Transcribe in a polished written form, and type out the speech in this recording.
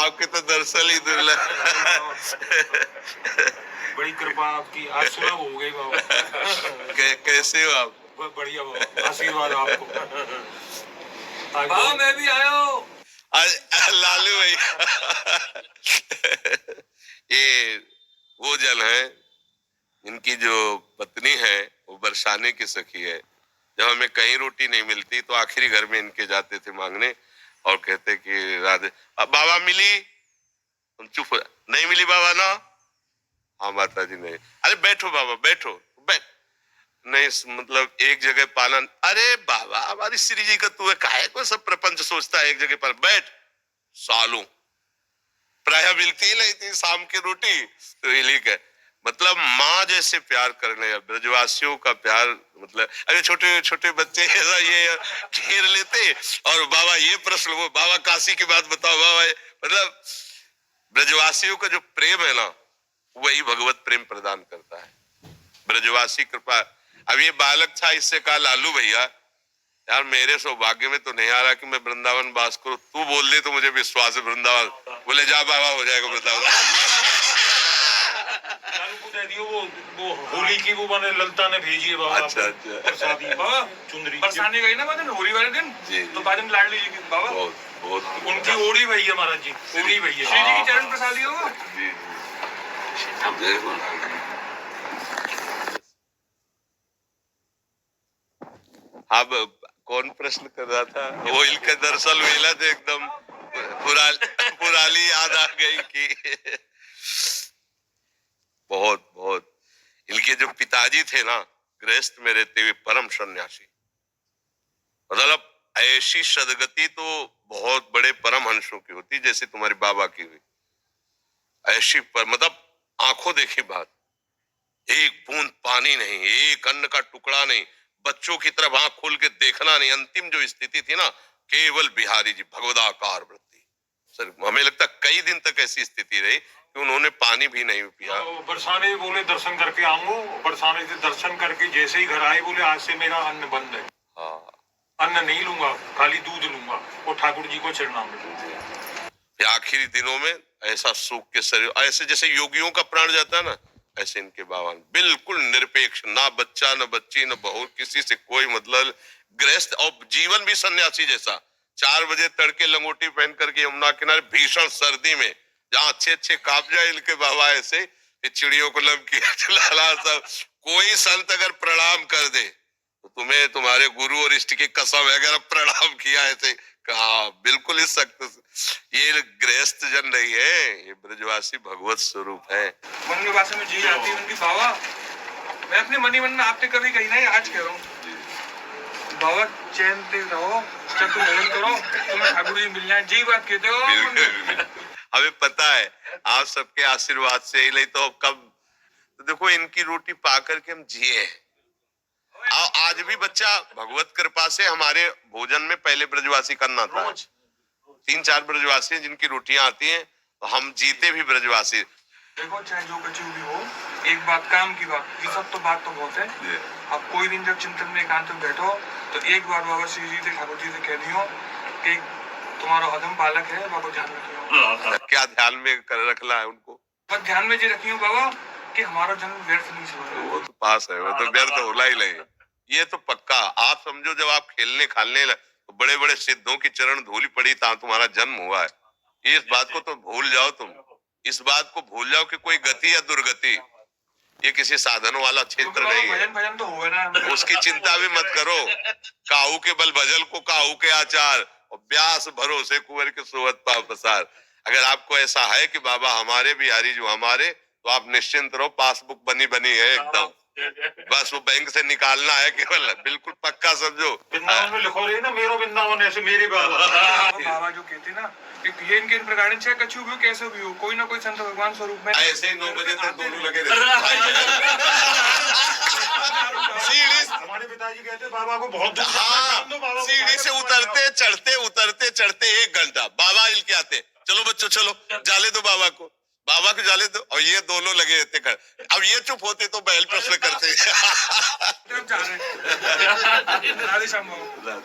आपके तो दरअसल ही दुर्लभ। बड़ी कृपा आपकी, आज सुलभ हो गई बाबा। कैसे हो आप? बढ़िया बाबा, आशीर्वाद आपको। बाबा मैं भी आया हूँ। लालू भैया ये वो जन है, इनकी जो पत्नी है वो बरसाने की सखी है। जब हमें कहीं रोटी नहीं मिलती तो आखिरी घर में इनके जाते थे मांगने और कहते कि राधे बाबा मिली, तुम चुप हो, नहीं मिली बाबा ना, हाँ माता जी नहीं, अरे बैठो बाबा बैठो, बैठ नहीं, मतलब एक जगह पाना, अरे बाबा हमारी श्री जी का तू है, काहे को सब प्रपंच सोचता है, एक जगह पर बैठ, सालों प्राय मिलती ही नहीं थी शाम की रोटी, तो ये मतलब माँ जैसे प्यार करने, ब्रजवासियों का प्यार, मतलब अरे छोटे छोटे बच्चे ऐसा ये घेर लेते और बाबा ये प्रश्न, वो बाबा काशी की बात बताओ बाबा, मतलब ब्रजवासियों का जो प्रेम है ना वही भगवत प्रेम प्रदान करता है, ब्रजवासी कृपा। अब ये बालक था, इससे कहा लालू भैया यार मेरे सौभाग्य में तो नहीं आ रहा कि मैं वृंदावन वास करूं, तू बोल दे तो मुझे विश्वास है वृंदावन, बोले जा बाबा हो जाएगा वृंदावन। वो होली की वो मैंने ललता ने भेजी है बाबा। अच्छा अच्छा, प्रसादी बाबा चुंदरी बरसाने गई ना बादन होली वाले दिन, तो बादन लाडली जी की बाबा बहुत उनकी ओड़ी भैया महाराज जी, ओड़ी भैया श्री जी की चरण प्रसादी होगा। अब कौन प्रश्न कर रहा था? वो इनका दरअसल वेला तो एकदम पुराली याद आ गई कि बहुत बहुत इनके जो पिताजी थे ना गृहस्थ में रहते हुए परम सन्यासी, मतलब ऐसी सदगति तो बहुत बड़े परमहंसों की होती जैसे तुम्हारे बाबा की हुई, ऐसी पर मतलब आंखों देखी बात, एक बूंद पानी नहीं, एक अन्न का टुकड़ा नहीं, बच्चों की तरफ आंख खोल के देखना नहीं, अंतिम जो स्थिति थी ना केवल बिहारी जी भगवदाकार वृत्ति। सर हमें लगता कई दिन तक ऐसी स्थिति रही कि उन्होंने पानी भी नहीं पिया। बरसाने बोले दर्शन करके आऊंगा, बरसाने से दर्शन करके जैसे ही घर आए बोले आज से मेरा अन्न बंद है, हाँ अन्न नहीं लूंगा, खाली दूध लूंगा और ठाकुर जी को चरणामृत। आखिरी दिनों में ऐसा सूख के शरीर, ऐसे जैसे योगियों का प्राण जाता है ना, ऐसे इनके बाबा बिल्कुल निरपेक्ष, ना बच्चा न बच्ची न बहू, किसी से कोई मतलब, गृहस्थ और जीवन भी सन्यासी जैसा। 4 बजे तड़के लंगोटी पहन करके यमुना किनारे भीषण सर्दी में जहाँ अच्छे अच्छे काप जाए इनके बाबा, ऐसे चिड़ियों को लब किया चला सब, कोई संत अगर प्रणाम कर दे तो तुम्हें तुम्हारे गुरु और इष्ट की कसम अगर प्रणाम किया ऐसे कहा, बिल्कुल इस सख्त। ये गृहस्थ जन नहीं है, ये ब्रजवासी भगवत स्वरूप है। मन की भाषा में जी आती है उनकी बाबा, मैं अपने मनी मन में आपने कभी कही नहीं, आज कह रहा हूँ बाबा चैन से रहो, चतुर भोजन करो, तुम्हें ठाकुर जी मिल जाए, जी बात कहते हो। हमें पता है आप सबके आशीर्वाद से ही, नहीं तो कब, तो देखो इनकी रोटी पा करके हम जिए हैं। आज भी बच्चा भगवत कृपा से हमारे भोजन में पहले ब्रजवासी करना था, 3-4 ब्रजवासी हैं जिनकी रोटियां आती हैं, तो हम जीते भी ब्रजवासी। देखो चाहे जो कुछ भी हो, एक बात काम की बात, ये सब तो बात तो बहुत है। अब कोई दिन जब चिंतन में एकांत में बैठो तो एक बार बाबा श्री जी से ठाकुर जी से कह दियो कि तुम्हारा अधम बालक है, बाबा ध्यान रखियो। क्या ध्यान में कर रखना है उनको? बस ध्यान में जी रखियो बाबा कि हमारा जन्म व्यर्थ नहीं हुआ। वो तो पास है, वो तो व्यर्थ होला ही नहीं, ये तो पक्का। आप समझो जब आप खेलने खालने तो बड़े बड़े सिद्धों की चरण धूली पड़ी था तुम्हारा जन्म हुआ है, इस बात को तो भूल जाओ तुम, इस बात को भूल जाओ कि कोई गति या दुर्गति, ये किसी साधन वाला क्षेत्र नहीं है। भजन तो हुआ ना, उसकी चिंता भी मत करो, काहू के बल भजल को काहू के आचार, और ब्यास भरोसे कुंवर के सोवत पाव पसार। अगर आपको ऐसा है कि बाबा हमारे बिहारी जो हमारे, तो आप निश्चिंत रहो, पासबुक बनी बनी है एकदम, बस वो बैंक से निकालना है केवल, बिल्कुल पक्का समझो। वृंदावन में लिखो रही ना, मेरो वृंदावन ऐसे मेरे बाबा। बाबा जो कहते ना ये इनके प्रकार चाहे कछु भी हो कैसे भी हो, कोई ना कोई संत भगवान स्वरूप में ऐसे ही 9 बजे तक दोनों लगे रहते। हमारे पिताजी कहते बाबा को बहुत हाँ, सीढ़ी से उतरते चढ़ते 1 घंटा बाबा इनके आते, चलो बच्चों चलो जाले दो बाबा को जाले दो, और ये दोनों लगे रहते कर। अब ये चुप होते तो पहल प्रश्न करते। राधे श्याम बाबा।